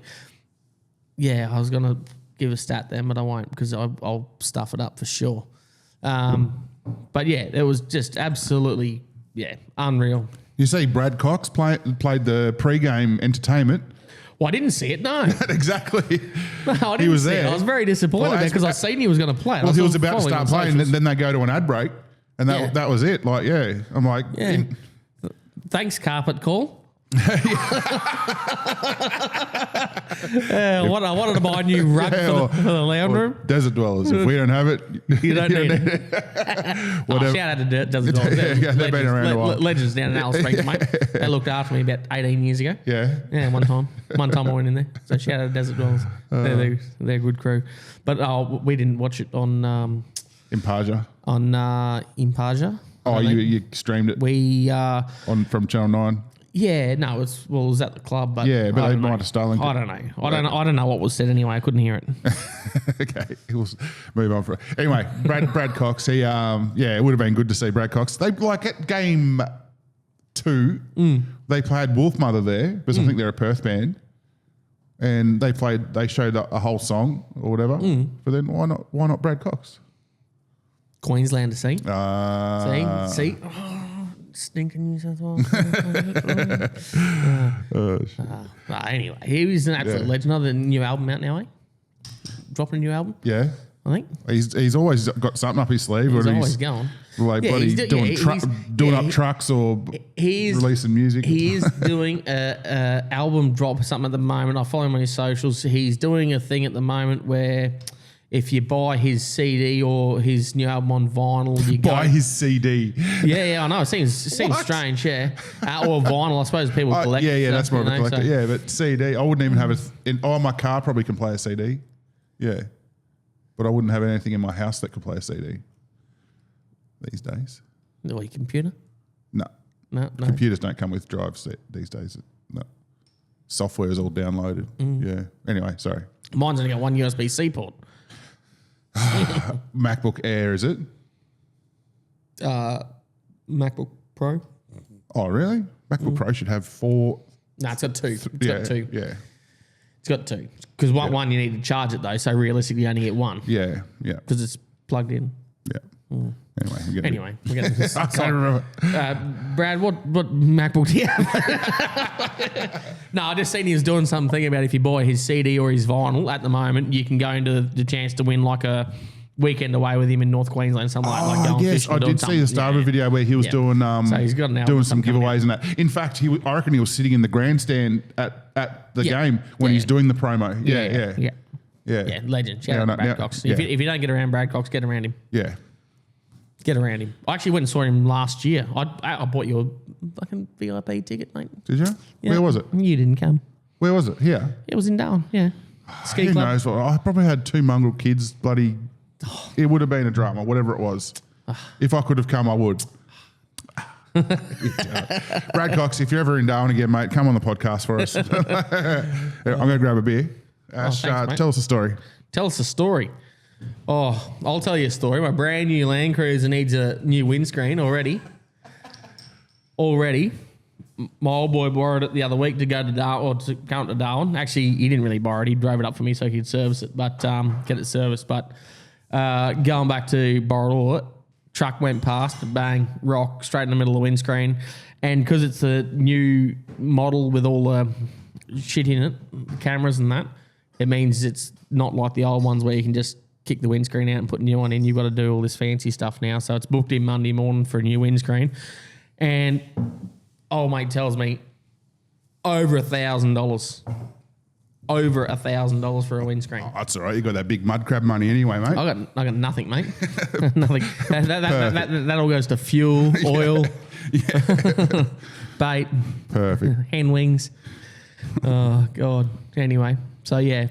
I was going to give a stat then, but I won't because I'll stuff it up for sure. But yeah, it was just absolutely, unreal. You see Brad Cox played the pre-game entertainment. Well, I didn't see it, no. Exactly. No, I didn't he was see there. it. I was very disappointed because I seen he was going to play. Well, he was about to start playing, and then they go to an ad break, and that was it. Like, I'm like... Yeah. Thanks, Carpet Call. I wanted to buy a new rug for the lounge room. Desert Dwellers. If we don't have it, you don't need it. Shout out to Desert Dwellers. They've been around a while. Legends down in Alice Springs, mate. They looked after me about 18 years ago. Yeah, one time. One time I went in there. So shout out to Desert Dwellers. They're a good crew. But we didn't watch it on Impaja. On Impaja. Oh, you streamed it. We from Channel 9. Yeah, no, it was at the club, but they might have Starlink. I don't know. I don't know what was said anyway. I couldn't hear it. Okay, we'll move on. Anyway, Brad Cox. He it would have been good to see Brad Cox. They like at game 2, they played Wolfmother there because I think they're a Perth band, and they showed a whole song or whatever. But then why not Brad Cox? Queenslander, see? See? Stinking New South Wales. Anyway, he was an absolute legend. Another new album out now, eh? Dropping a new album? Yeah. I think. He's always got something up his sleeve. He's always going. Like, bloody doing up trucks or releasing music. He is doing a album drop or something at the moment. I follow him on his socials. He's doing a thing at the moment where... If you buy his CD or his new album on vinyl, you buy his CD. Yeah, I know. It seems strange, or vinyl. I suppose people collect. Yeah, that's more of a collector. So. Yeah, but CD, I wouldn't even have it. My car probably can play a CD. Yeah, but I wouldn't have anything in my house that could play a CD these days. Or your computer? No. Computers don't come with drives these days. No. Software is all downloaded. Yeah. Anyway, sorry. Mine's only got one USB-C port. MacBook Air, is it? MacBook Pro. Oh, really? MacBook Pro should have 4. No, it's got 2. It's got 2. Yeah. It's got 2. Because one you need to charge it though, so realistically you only get 1. Yeah. Because it's plugged in. Yeah. Anyway, we're getting this. I can't remember. Brad, what MacBook do you have? No, I just seen he was doing something about if you buy his CD or his vinyl at the moment, you can go into the chance to win like a weekend away with him in North Queensland, something like going fishing. I did see the start of a video where he was doing so he's got an doing some giveaways and that. In fact, I reckon he was sitting in the grandstand at the game when he's doing the promo. Yeah, legend. Shout out to Brad Cox. If you don't get around Brad Cox, get around him. Yeah. Get around him. I actually went and saw him last year. I bought you a fucking VIP ticket, mate. Did you? Yeah. Where was it? You didn't come. Where was it? Here? It was in Darwin, yeah. Ski Who club. knows? I probably had 2 mongrel kids, bloody... It would have been a drama, whatever it was. If I could have come, I would. Brad Cox, if you're ever in Darwin again, mate, come on the podcast for us. I'm going to grab a beer. Ash, thanks, tell us a story. Tell us a story. Oh, I'll tell you a story. My brand new Land Cruiser needs a new windscreen already. My old boy borrowed it the other week to go to Darwin, or to come to Darwin. Actually, he didn't really borrow it. He drove it up for me so he could service it, but get it serviced. But going back to borrow it, truck went past, bang, rock, straight in the middle of the windscreen. And because it's a new model with all the shit in it, the cameras and that, it means it's not like the old ones where you can just kick the windscreen out and put a new one in. You've got to do all this fancy stuff now. So it's booked in Monday morning for a new windscreen. And old mate tells me over $1,000. Over $1,000 for a windscreen. Oh, that's all right. You got that big mud crab money anyway, mate. I got nothing, mate. Nothing. That all goes to fuel, oil, bait, perfect, hen wings. Oh God. Anyway, so yeah,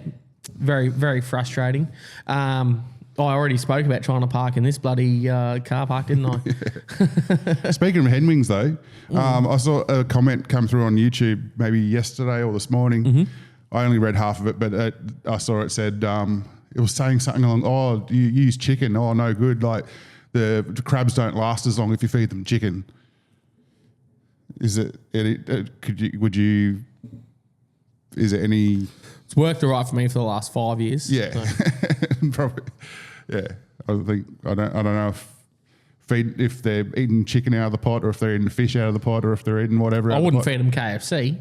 very very frustrating. I already spoke about trying to park in this bloody car park, didn't I? Speaking of hen wings, though, I saw a comment come through on YouTube maybe yesterday or this morning. Mm-hmm. I only read half of it, but I saw it said, it was saying something along, oh, you use chicken. Oh, no good. Like the crabs don't last as long if you feed them chicken. Is it, is it any... It's worked all right for me for the last 5 years. Yeah. So. Probably. Yeah. I don't know if they're eating chicken out of the pot or if they're eating fish out of the pot or if they're eating whatever. I wouldn't feed them KFC.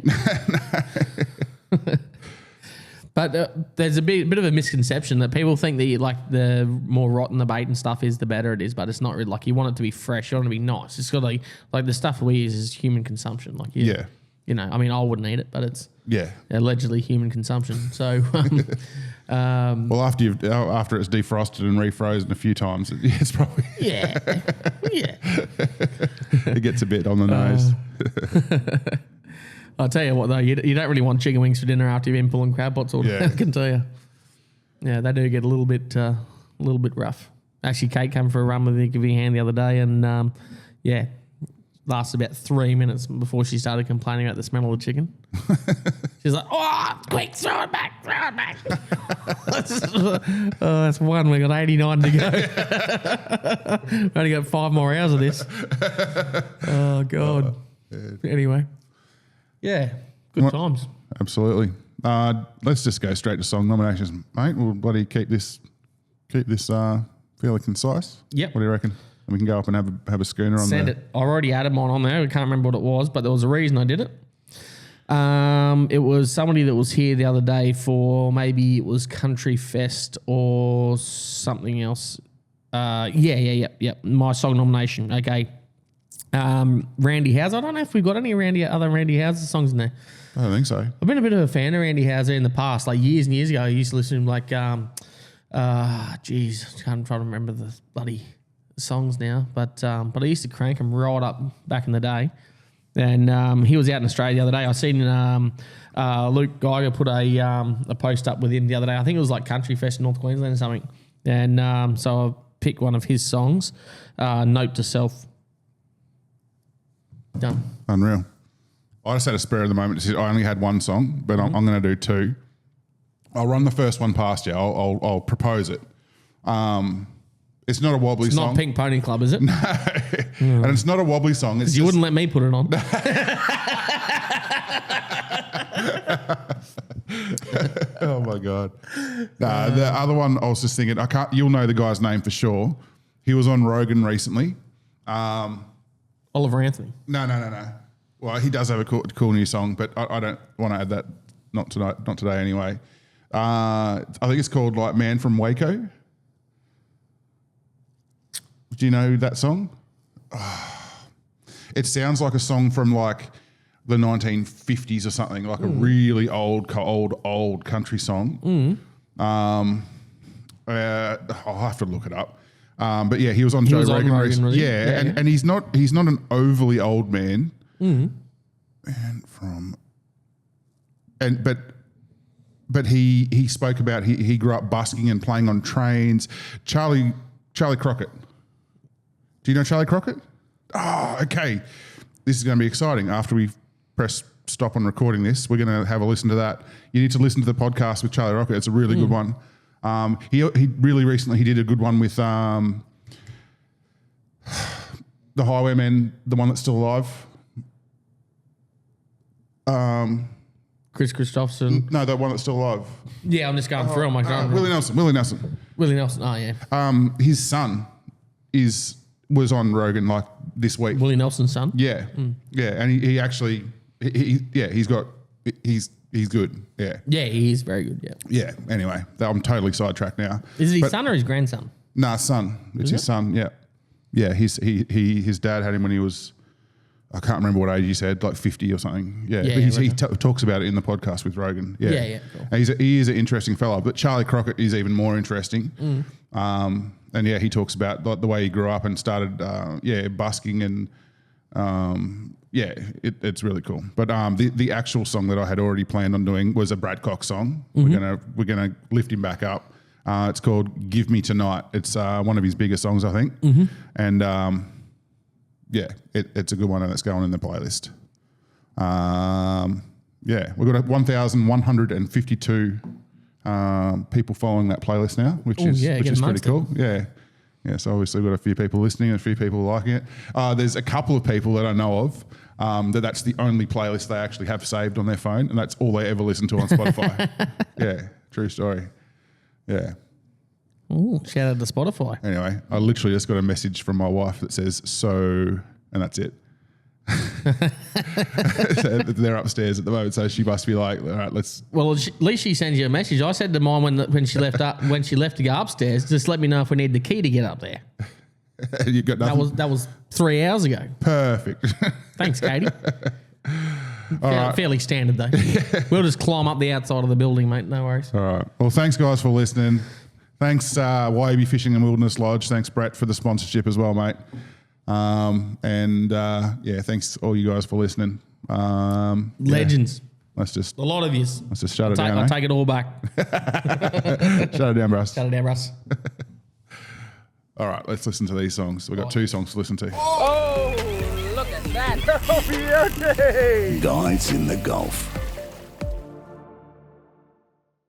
But there's a bit of a misconception that people think that like the more rotten the bait and stuff is, the better it is. But it's not really. Like you want it to be fresh. You want it to be nice. It's got like the stuff we use is human consumption. Like you know, I mean, I wouldn't eat it, but it's allegedly human consumption. So, well, after it's defrosted and refrozen a few times, it's probably it gets a bit on the nose. I'll tell you what though, you don't really want chicken wings for dinner after you've been pulling crab pots all day. I can tell you. Yeah, they do get a little bit rough. Actually, Kate came for a run with me, give me a hand the other day, and lasted about 3 minutes before she started complaining about the smell of the chicken. She's like, "Oh, quick, throw it back!" That's one. We got 89 to go. We only got 5 more hours of this. Oh God. Anyway. Yeah, good times. Absolutely. Let's just go straight to song nominations, mate. We'll bloody keep this fairly concise. Yep. What do you reckon? And we can go up and have a schooner on there. Send it. I already added mine on there. I can't remember what it was, but there was a reason I did it. It was somebody that was here the other day for maybe it was Country Fest or something else. Yep. My song nomination. Okay. Randy Houser. I don't know if we've got any other Randy Houser songs in there. I don't think so. I've been a bit of a fan of Randy Houser in the past, like years and years ago. I used to listen to him like, I'm trying to remember the bloody songs now, but I used to crank him right up back in the day. And he was out in Australia the other day. I seen Luke Geiger put a post up with him the other day. I think it was like Country Fest in North Queensland or something. And so I picked one of his songs, Note to Self. Done. Unreal. I just had a spare at the moment. I only had one song, but I'm going to do 2. I'll run the first one past you. I'll propose it. It's not a wobbly song. Not Pink Pony Club, is it? No. And it's not a wobbly song. It's you wouldn't let me put it on. Oh my God. Nah, the other one I was just thinking, you'll know the guy's name for sure. He was on Rogan recently. Oliver Anthony. No. Well, he does have a cool new song, but I don't want to add that. Not today anyway. I think it's called like Man from Waco. Do you know that song? It sounds like a song from like the 1950s or something, like a really old country song. I'll have to look it up. But yeah, he was on Joe Rogan recently. And he's not an overly old man. But he spoke about he grew up busking and playing on trains. Charlie Crockett. Do you know Charlie Crockett? Oh, okay. This is going to be exciting. After we press stop on recording this, we're going to have a listen to that. You need to listen to the podcast with Charlie Crockett. It's a really good one. He really recently he did a good one with the Highwaymen, the one that's still alive. Chris Christopherson. No, the one that's still alive. Yeah, I'm just going through them. Willie Nelson. Oh, yeah. His son was on Rogan like this week. Willie Nelson's son? Yeah. Yeah. And he actually, he's good. Yeah. Yeah, he is very good. Yeah. Yeah. Anyway, I'm totally sidetracked now. Is it his son or his grandson? Nah, son. It's his son. Yeah. Yeah. His dad had him when he was, I can't remember what age he said, like 50 or something. Yeah. But he talks about it in the podcast with Rogan. Yeah. Yeah. Cool. And he is an interesting fellow, but Charlie Crockett is even more interesting. And yeah, he talks about like the way he grew up and started, busking and, it's really cool. But the actual song that I had already planned on doing was a Brad Cox song. We're gonna lift him back up. It's called "Give Me Tonight." It's one of his bigger songs, I think. And it's a good one, and it's going in the playlist. We've got 1,152 people following that playlist now, which is pretty cool. Yeah. So obviously we've got a few people listening and a few people liking it. There's a couple of people that I know of that's the only playlist they actually have saved on their phone, and that's all they ever listen to on Spotify. Yeah, true story. Yeah. Oh, shout out to Spotify. Anyway, I literally just got a message from my wife that says, "So," and that's it. So they're upstairs at the moment, so she must be like, "All right, let's." Well, at least she sends you a message. I said to mine when she left to go upstairs, just let me know if we need the key to get up there. You got nothing. That was 3 hours ago. Perfect. Thanks, Katie. Fairly standard though. We'll just climb up the outside of the building, mate. No worries. All right. Well, thanks guys for listening. Thanks YB Fishing and Wilderness Lodge. Thanks Brett for the sponsorship as well, mate. Thanks all you guys for listening. Legends. Let's just a lot of yous. Let's just shut it down. I'll take it all back. Shut it down, Bruce. Shut it down, Russ. All right, let's listen to these songs. We've got 2 songs to listen to. Oh, look at that. Oh, beauty. Guides in the Gulf.